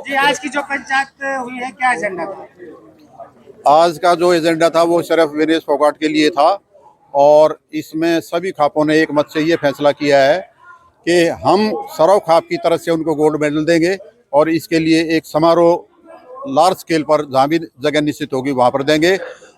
जी, आज की जो पंचायत हुई है, क्या एजेंडा था? आज का जो एजेंडा था वो सिर्फ विनेश फोगाट के लिए था और इसमें सभी खापों ने एक मत से ये फैसला किया है कि हम सरव खाप की तरफ से उनको गोल्ड मेडल देंगे और इसके लिए एक समारोह लार्ज स्केल पर जहाँ भी जगह निश्चित होगी वहाँ पर देंगे।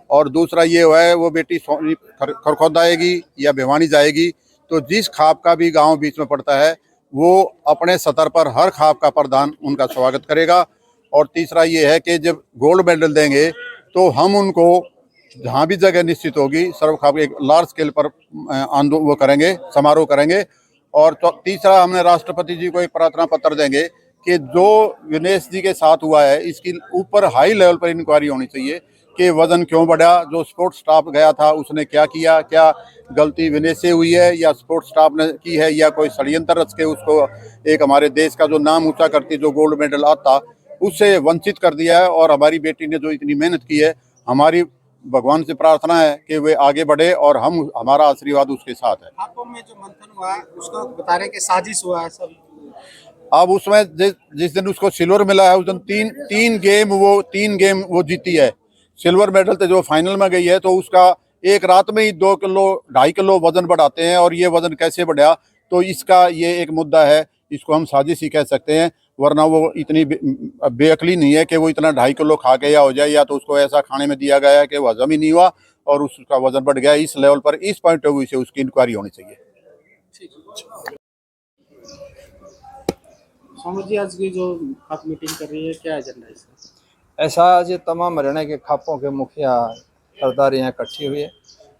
और दूसरा ये है वो बेटी खरखोद आएगी या भिवानी जाएगी तो जिस खाप का भी गांव बीच में पड़ता है वो अपने स्तर पर हर खाप का प्रधान उनका स्वागत करेगा। और तीसरा ये है कि जब गोल्ड मेडल देंगे तो हम उनको जहाँ भी जगह निश्चित होगी सर्व खाप एक लार्ज स्केल पर आंदोलन वो करेंगे, समारोह करेंगे। और तीसरा हमने राष्ट्रपति जी को एक प्रार्थना पत्र देंगे कि जो विनेश जी के साथ हुआ है इसकी ऊपर हाई लेवल पर इंक्वायरी होनी चाहिए कि वजन क्यों बढ़ा, जो स्पोर्ट्स स्टाफ गया था उसने क्या किया, क्या गलती विनेश से हुई है या स्पोर्ट्स स्टाफ ने की है या कोई षड्यंत्र रच के उसको एक हमारे देश का जो नाम ऊंचा करती जो गोल्ड मेडल आता उससे वंचित कर दिया है। और हमारी बेटी ने जो इतनी मेहनत की है, हमारी भगवान से प्रार्थना है कि वे आगे बढ़े और हमारा आशीर्वाद उसके साथ है। खापों में जो मंथन हुआ है उसको बता रहे कि साजिश हुआ है सब। अब उसमें जिस दिन उसको सिल्वर मिला है उस दिन तीन गेम वो जीती है। सिल्वर मेडल तो जो फाइनल में गई है तो उसका एक रात में ही 2 किलो 2.5 किलो वजन बढ़ाते हैं और ये वजन कैसे बढ़ा, तो इसका ये एक मुद्दा है, इसको हम साजिश ही कह सकते हैं। वरना वो इतनी बेअकली नहीं है कि वो इतना 2.5 किलो खा के या हो जाए, या तो उसको ऐसा खाने में दिया गया है कि वो हजम ही नहीं हुआ और उसका वजन बढ़ गया। इस लेवल पर इस पॉइंट ऑफ व्यू से उसकी इंक्वायरी होनी चाहिए। जी, आज की जो आप मीटिंग कर रही है, क्या एजेंडा है इसका? ऐसा आज तमाम हरियाणा के खापों के मुखिया सरदार यहाँ इकट्ठी हुई है।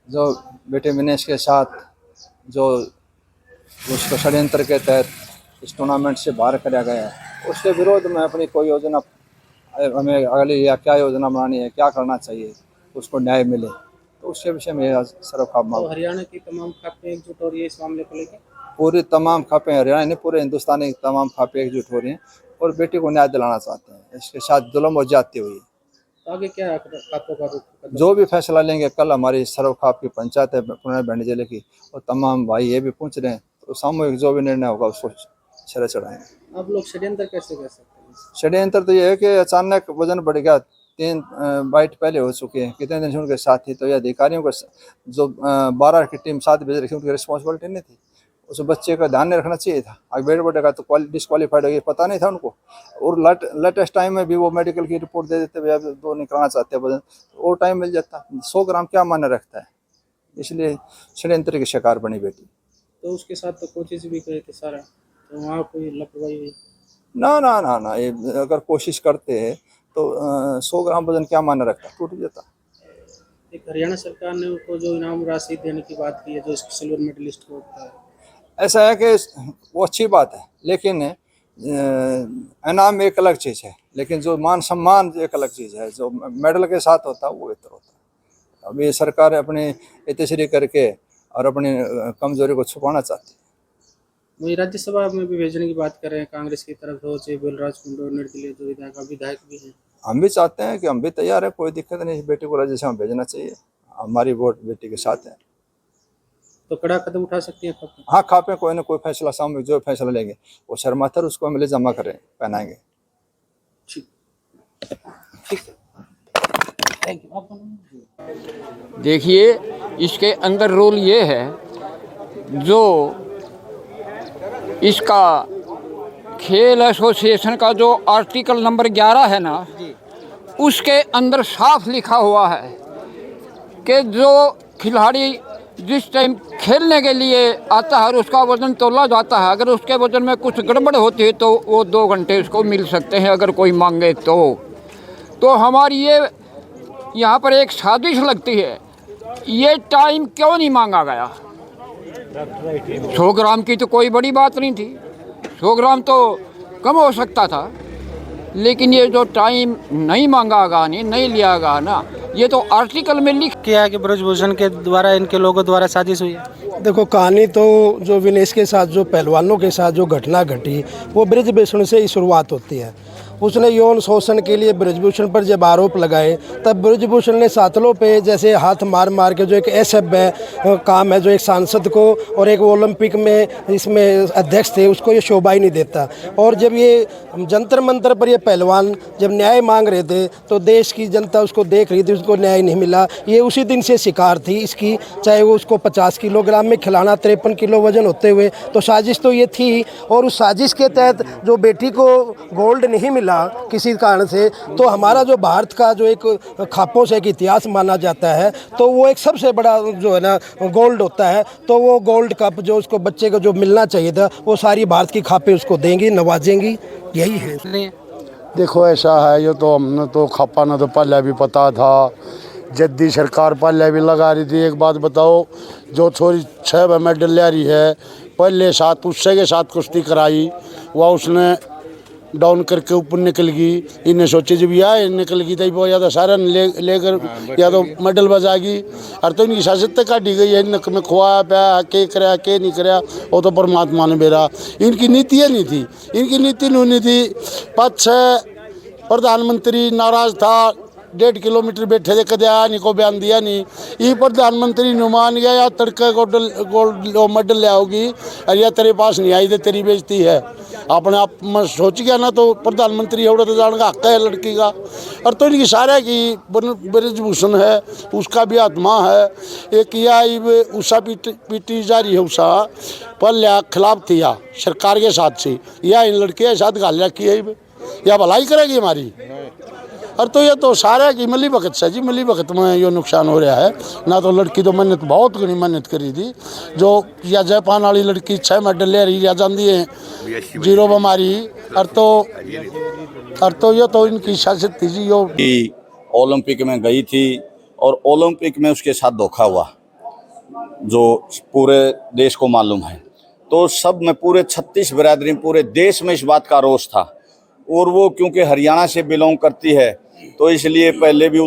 जो बेटे विनेश के साथ जो उसको षड्यंत्र के तहत इस टूर्नामेंट से बाहर कराया गया है उसके विरोध में अपनी कोई योजना हमें अगली या क्या योजना बनानी है, क्या करना चाहिए उसको न्याय मिले, तो उसके विषय में सर्व खाप तो हरियाणा की तमाम खापें एकजुट हो रही है इस मामले को लेकर? पूरी तमाम खापें हरियाणा नहीं पूरे हिंदुस्तान की तमाम खापें एकजुट हो रही हैं और बेटी को न्याय दिलाना चाहते हैं। इसके साथ जुल्म और ज्यादती हुई। तो आगे क्या खापों का रुख? जो भी फैसला लेंगे, कल हमारी सर्व खाप की पंचायत है भिंड जिले की और तमाम भाई ये भी पूछ रहे हैं, तो सामूहिक जो भी निर्णय होगा उसको सिरे चढ़ाएंगे। अब लोग षड्यंत्र कैसे कर सकते हैं? षड्यंत्र तो ये है कि अचानक वजन बढ़ गया, 3 बाइट पहले हो चुके हैं, कितने दिन से उनके साथ थी, तो ये अधिकारियों को जो 12 की टीम 7 बजे रखी उनकी रिस्पॉन्सिबिलिटी नहीं थी, उस बच्चे का ध्यान नहीं रखना चाहिए था। आगे बैठ बढ़ेगा तो डिस्क्वालीफाइड हो गया, पता नहीं था उनको। और लेटेस्ट टाइम में भी वो मेडिकल की रिपोर्ट दे देते भैया 2 निकलना चाहते हैं वजन, और टाइम मिल जाता। 100 ग्राम क्या मायने रखता है, इसलिए षड्यंत्र की शिकार बनी बेटी। तो उसके साथ तो कोशिश भी करे थे सारा, तो वहाँ कोई लापरवाही हुई? ना ना ना ना, ये अगर कोशिश करते हैं तो 100 ग्राम वजन क्या मायने रखता, टूट जाता। एक हरियाणा सरकार ने उनको जो इनाम राशि देने की बात की है, जो सिल्वर मेडलिस्ट को होता है, ऐसा है कि वो अच्छी बात है, लेकिन इनाम एक अलग चीज़ है, लेकिन जो मान सम्मान एक अलग चीज़ है। जो मेडल के साथ होता है वो बेहतर होता है। अब ये सरकार अपनी इतश्री करके और अपनी कमजोरी को छुपाना चाहती है। वही राज्यसभा में भी भेजने की बात कर रहे हैं कांग्रेस की तरफ से, बलराज कुंडू निर्दलीय जो विधायक भी हैं। हम भी चाहते हैं कि हम भी तैयार हैं, कोई दिक्कत नहीं, बेटी को राज्यसभा में भेजना चाहिए, हमारी वोट बेटी के साथ है। तो कड़ा कदम उठा सकती हैं खापें? हाँ, खापें कोई ना कोई फैसला सामूहिक जो फैसला लेंगे वो शर्मातर उसको मिले जमा करें, पहनाएंगे। ठीक है, थैंक यू। देखिए, इसके अंदर रोल ये है, जो इसका खेल एसोसिएशन का जो आर्टिकल नंबर 11 है ना, उसके अंदर साफ लिखा हुआ है कि जो खिलाड़ी जिस टाइम खेलने के लिए आता है और उसका वज़न तोला जाता है, अगर उसके वज़न में कुछ गड़बड़ होती है तो वो 2 घंटे उसको मिल सकते हैं अगर कोई मांगे तो हमारी ये यहाँ पर एक साजिश लगती है। ये टाइम क्यों नहीं मांगा गया? 100 ग्राम की तो कोई बड़ी बात नहीं थी, 100 ग्राम तो कम हो सकता था, लेकिन ये जो टाइम नहीं मांगा गया, नहीं लिया गया ना, ये तो आर्टिकल में लिख किया है कि ब्रजभूषण के द्वारा इनके लोगों द्वारा साजिश हुई है। देखो, कहानी तो जो विनेश के साथ जो पहलवानों के साथ जो घटना घटी वो ब्रजभूषण से ही शुरुआत होती है। उसने यौन शोषण के लिए ब्रजभूषण पर जब आरोप लगाए, तब ब्रजभूषण ने सातलों पे जैसे हाथ मार मार के, जो एक असभ्य काम है, जो एक सांसद को और एक ओलंपिक में इसमें अध्यक्ष थे उसको ये शोभा ही नहीं देता। और जब ये जंतर मंतर पर ये पहलवान जब न्याय मांग रहे थे तो देश की जनता उसको देख रही थी, उसको न्याय नहीं मिला। ये उसी दिन से शिकार थी इसकी, चाहे वो उसको 50 किलोग्राम में खिलाना, 53 किलो वजन होते हुए, तो साजिश तो ये थी। और उस साजिश के तहत जो बेटी को गोल्ड नहीं मिला किसी कारण से, तो हमारा जो भारत का जो एक खापों से एक इतिहास माना जाता है, तो वो एक सबसे बड़ा जो है ना गोल्ड होता है, तो वो गोल्ड कप जो उसको बच्चे को जो मिलना चाहिए था वो सारी भारत की खापें उसको देंगी, नवाजेंगी, यही है। देखो ऐसा है, ये तो हमने तो खापा ना तो पहले भी पता था, जद्दी सरकार पहले भी लगा रही थी। एक बात बताओ, जो छोरी 6 मेडल ले रही है, पहले साथ उससे के साथ कुश्ती कराई, वह उसने डाउन करके ऊपर निकल गई। इन्हें सोचे जब यह निकल गई तो बहुत ज़्यादा सारा लेकर या तो मेडल बजाएगी, और तो इनकी शासत काटी गई है। इनक में खुआ पाया के कराया के नहीं कराया, वो तो परमात्मा ने बेरा। इनकी नीतियाँ नहीं थी, इनकी नीति नहीं थी। 5-6 प्रधानमंत्री नाराज था, 1.5 किलोमीटर बैठे थे, कदे आया नहीं, को बयान दिया नहीं। ये प्रधानमंत्री नुमान गया या तड़के गोल्ड मेडल ले आओगी, और या तेरे पास नहीं आई तो तेरी बेइज्जती है। अपने आप में सोच गया ना, तो प्रधानमंत्री एवढा तो जान का हक है लड़की का। और तो इनकी सारे की ब्रजभूषण है, उसका भी आत्मा है। एक यह उषा पीटी जारी है, उषा पहले खिलाफ थी या सरकार के साथ से, या इन लड़के के साथ गाल रखी है, या भलाई करेगी हमारी। और तो ये तो सारे की मिली भगत से जी, मिली भगत में ये नुकसान हो रहा है ना। तो लड़की तो मेहनत बहुत घनी मेहनत करी थी, जो या जापान वाली लड़की 6 मेडल ले रही, या जानती है 0 बीमारी। और तो ये तो इनकी शासक थी जी। यो ओलंपिक में गई थी और ओलंपिक में उसके साथ धोखा हुआ, जो पूरे देश को मालूम है। तो सब में पूरे 36 बिरादरी पूरे देश में इस बात का रोष था। और वो क्योंकि हरियाणा से बिलोंग करती है, तो इसलिए पहले भी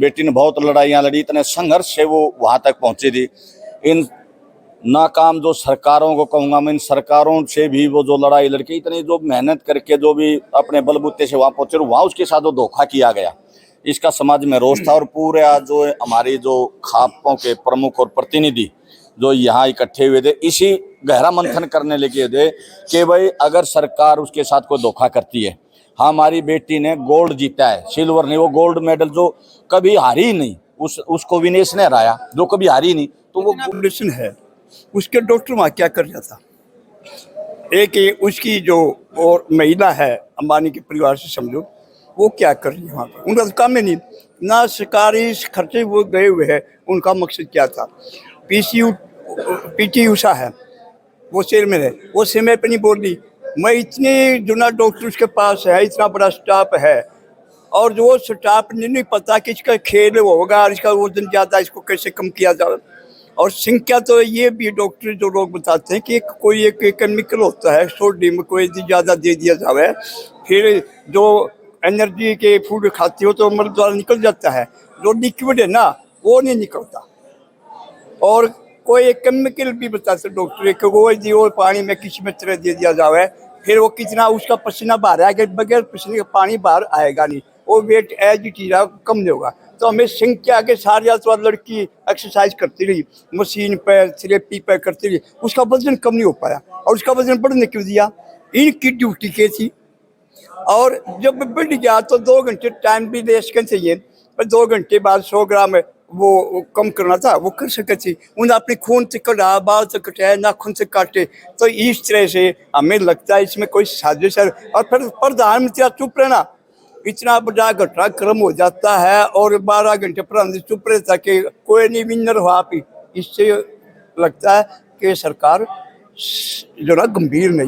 बेटी ने बहुत लड़ाइयाँ लड़ी, इतने संघर्ष से वो वहाँ तक पहुँची थी। इन नाकाम जो सरकारों को कहूँगा मैं, इन सरकारों से भी वो जो लड़ाई लड़की, इतनी जो मेहनत करके जो भी अपने बलबूते से वहाँ पहुँचे, वहाँ उसके साथ वो धोखा किया गया। इसका समाज में रोष था। और पूरे आज जो हमारी जो खापों के प्रमुख और प्रतिनिधि जो यहाँ इकट्ठे हुए थे, इसी गहरा मंथन करने लगे थे कि भाई अगर सरकार उसके साथ कोई धोखा करती है, हमारी बेटी ने गोल्ड जीता है, सिल्वर नहीं, वो गोल्ड मेडल जो कभी हारी नहीं, उसको विनेश ने हराया, जो कभी हारी नहीं। तो वो फाउंडेशन है, उसके डॉक्टर वहाँ क्या कर रहा था। एक उसकी जो और महिला है अंबानी के परिवार से समझो, वो क्या कर रही है वहाँ पर, उनका काम ही नहीं ना सरकारी खर्चे वो गए हुए हैं। उनका मकसद क्या था। पीटी उषा है, वो चेयरमैन है, वो समय पे नहीं बोल रही। मैं इतने जुना डॉक्टर उसके पास है, इतना बड़ा स्टाफ है, और जो स्टाफ नहीं पता कि इसका खेल होगा और इसका वजन ज़्यादा, इसको कैसे कम किया जाए। और संख्या तो ये भी डॉक्टर जो लोग बताते हैं कि कोई एक केमिकल होता है, सोडियम कोई ज़्यादा दे दिया जाए, फिर जो एनर्जी के फूड खाती हो तो मल द्वारा निकल जाता है, जो लिक्विड है ना वो नहीं निकलता। और कोई एक केमिकल भी बताते डॉक्टर कि वो जी और पानी में किसी में तरह दे दिया जाए, फिर वो कितना उसका पसीना बाहर आएगा, बगैर पसीने का पानी बाहर आएगा नहीं, वो वेट एज इट इज कम नहीं होगा। तो हमें संख्या के सारे तो लड़की एक्सरसाइज करती रही, मशीन पर थेरेपी पर करती रही, उसका वजन कम नहीं हो पाया। और उसका वजन बढ़ने क्यों दिया, इनकी ड्यूटी क्या थी। और जब बढ़ गया तो 2 घंटे टाइम भी वेस्ट चाहिए, पर 2 घंटे बाद 100 ग्राम वो कम करना था, वो कर सके थी। उन्हें अपने खून से कटा, बाल से कटाया, नाखून से काटे। तो इस तरह से हमें लगता है इसमें कोई साजिश है। और फिर प्रधानमंत्री चुप रहना, इतना बड़ा घटनाक्रम हो जाता है और 12 घंटे प्रधानमंत्री चुप रहता कि कोई नहीं विनर हुआ। इससे लगता है कि सरकार जो ना गंभीर नहीं।